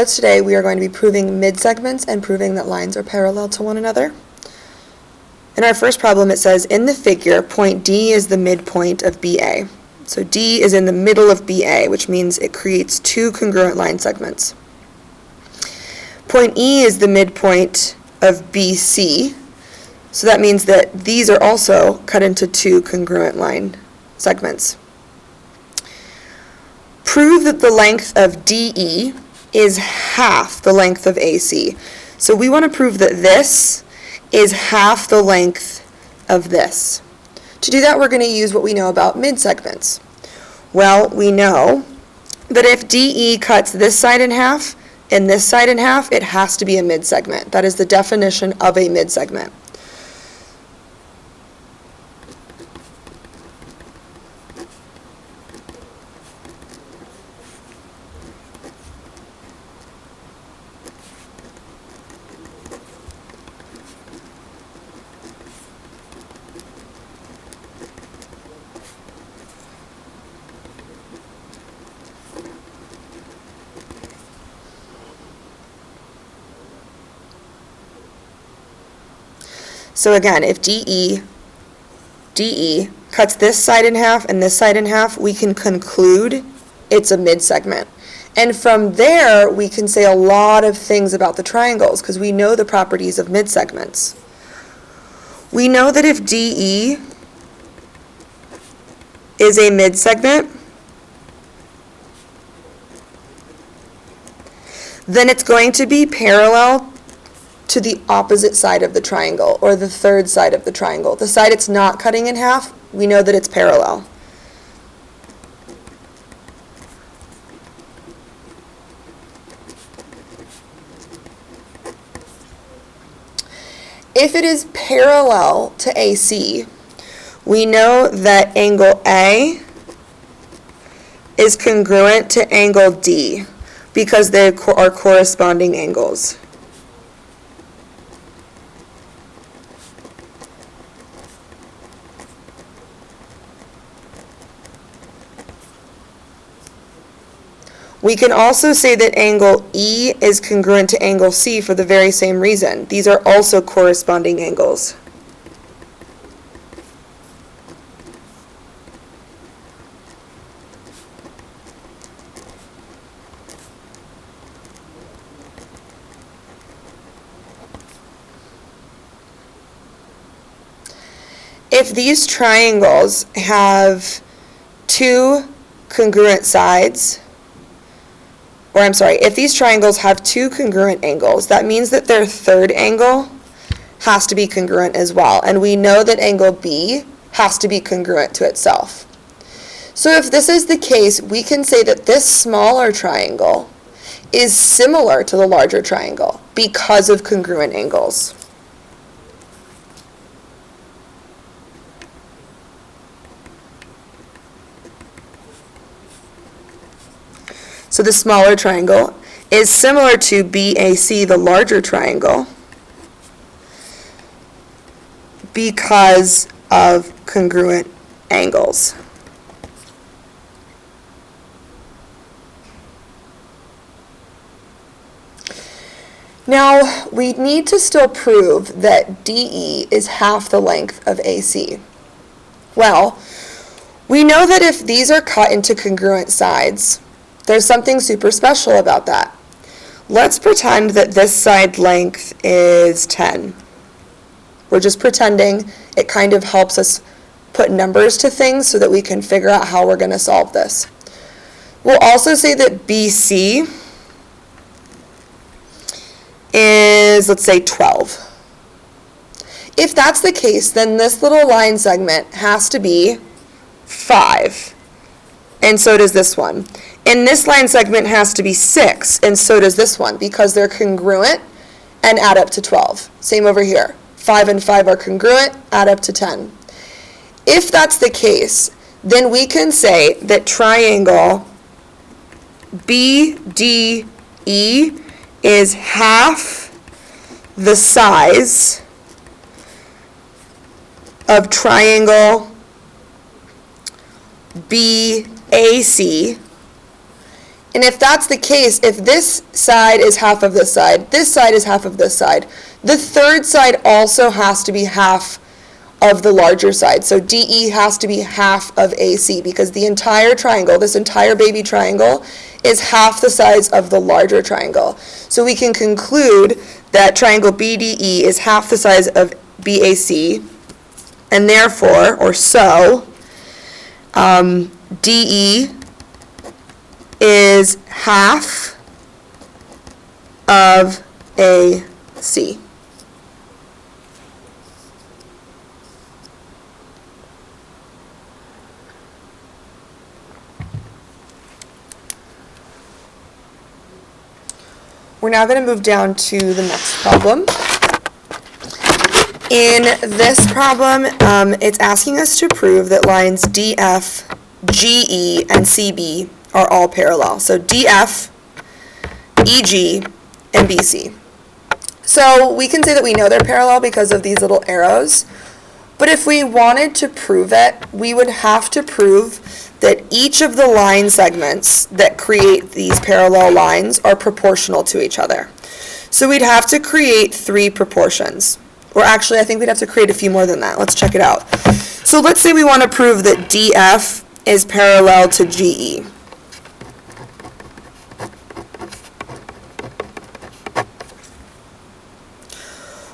Today we are going to be proving midsegments and proving that lines are parallel to one another. In our first problem it says, in the figure, point D is the midpoint of BA. So D is in the middle of BA, which means it creates two congruent line segments. Point E is the midpoint of BC, so that means that these are also cut into two congruent line segments. Prove that the length of DE is half the length of AC. So we want to prove that this is half the length of this. To do that, we're going to use what we know about midsegments. Well, we know that if DE cuts this side in half and this side in half, it has to be a midsegment. That is the definition of a midsegment. So again, if DE cuts this side in half and this side in half, we can conclude it's a midsegment. And from there, we can say a lot of things about the triangles because we know the properties of midsegments. We know that if DE is a midsegment, then it's going to be parallel to the opposite side of the triangle, or the third side of the triangle. The side it's not cutting in half, we know that it's parallel. If it is parallel to AC, we know that angle A is congruent to angle D because they are corresponding angles. We can also say that angle E is congruent to angle C for the very same reason. These are also corresponding angles. If these triangles have two congruent sides, if these triangles have two congruent angles, that means that their third angle has to be congruent as well. And we know that angle B has to be congruent to itself. So if this is the case, we can say that this smaller triangle is similar to the larger triangle because of congruent angles. So the smaller triangle is similar to BAC, the larger triangle, because of congruent angles. Now, we need to still prove that DE is half the length of AC. Well, we know that if these are cut into congruent sides, there's something super special about that. Let's pretend that this side length is 10. We're just pretending. It kind of helps us put numbers to things so that we can figure out how we're going to solve this. We'll also say that BC is, let's say, 12. If that's the case, then this little line segment has to be 5. And so does this one. And this line segment has to be 6, and so does this one, because they're congruent and add up to 12. Same over here. 5 and 5 are congruent, add up to 10. If that's the case, then we can say that triangle BDE is half the size of triangle BAC And if that's the case, if this side is half of this side is half of this side, the third side also has to be half of the larger side. So DE has to be half of AC because the entire triangle, this entire baby triangle, is half the size of the larger triangle. So we can conclude that triangle BDE is half the size of BAC, and therefore, or so, DE is half of AC. We're now going to move down to the next problem. In this problem, it's asking us to prove that lines DF, GE, and CB are all parallel. So DF, EG, and BC. So we can say that we know they're parallel because of these little arrows. But if we wanted to prove it, we would have to prove that each of the line segments that create these parallel lines are proportional to each other. So we'd have to create 3 proportions. Or actually, I think we'd have to create a few more than that. Let's check it out. So let's say we want to prove that DF is parallel to GE.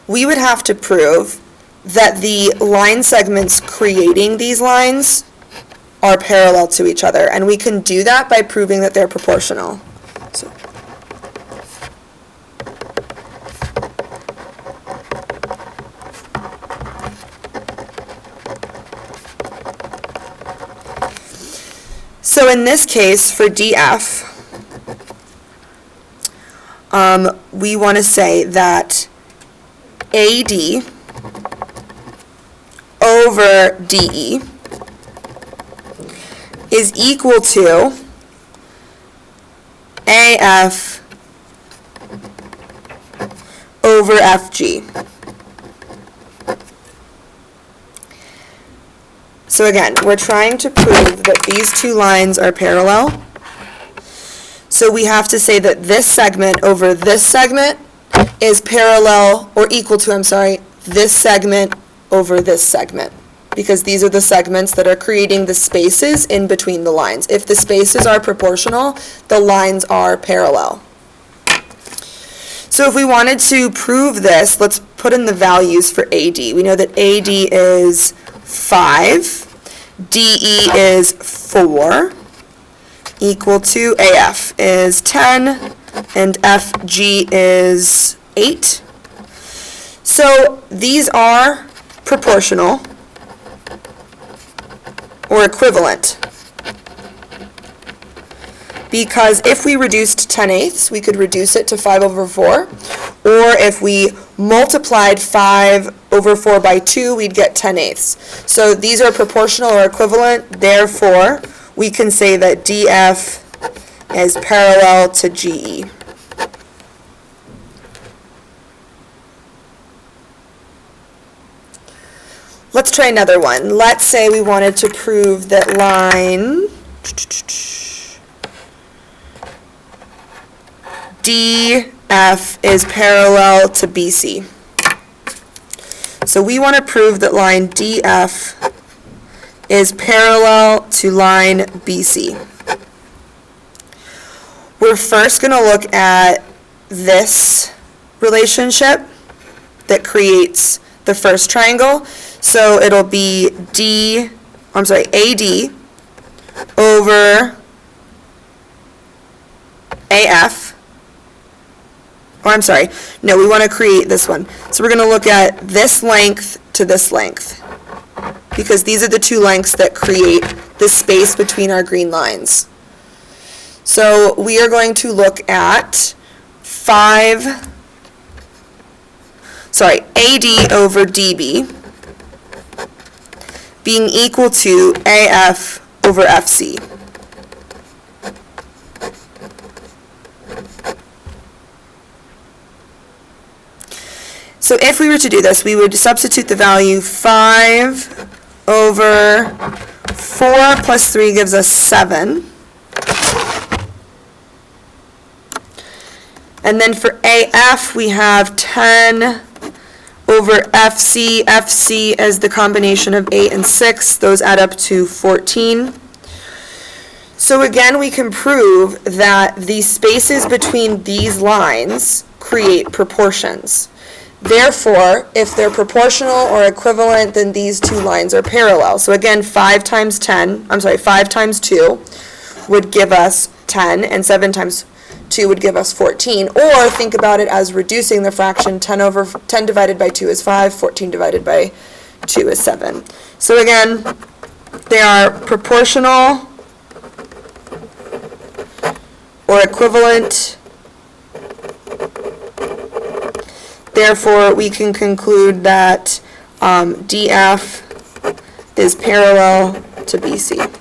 We would have to prove that the line segments creating these lines are parallel to each other, and we can do that by proving that they're proportional. So in this case, for DF, we want to say that AD over DE is equal to AF over FG. So again, we're trying to prove that these two lines are parallel. So we have to say that this segment over this segment is parallel, or equal to, this segment over this segment, because these are the segments that are creating the spaces in between the lines. If the spaces are proportional, the lines are parallel. So if we wanted to prove this, let's put in the values for AD. We know that AD is 5, DE is 4, equal to AF is 10, and FG is 8. So these are proportional or equivalent, because if we reduced 10/8, we could reduce it to 5 over 4, or if we multiplied 5 over 4 by 2, we'd get 10/8. So these are proportional or equivalent, therefore we can say that DF is parallel to GE. Let's try another one. Let's say we wanted to prove that line DF is parallel to BC. So we want to prove that line DF is parallel to line BC. We're first going to look at this relationship that creates the first triangle. So it'll be AD over AF. We want to create this one. So we're going to look at this length to this length, because these are the two lengths that create the space between our green lines. So we are going to look at AD over DB being equal to AF over FC. So if we were to do this, we would substitute the value 5 over 4 plus 3 gives us 7. And then for AF, we have 10 over FC. FC as the combination of 8 and 6. Those add up to 14. So again, we can prove that the spaces between these lines create proportions. Therefore, if they're proportional or equivalent, then these two lines are parallel. So again, 5 times 2 would give us 10, and 7 times 2 would give us 14. Or think about it as reducing the fraction. 10 divided by 2 is 5, 14 divided by 2 is 7. So again, they are proportional or equivalent. Therefore, we can conclude that DF is parallel to BC.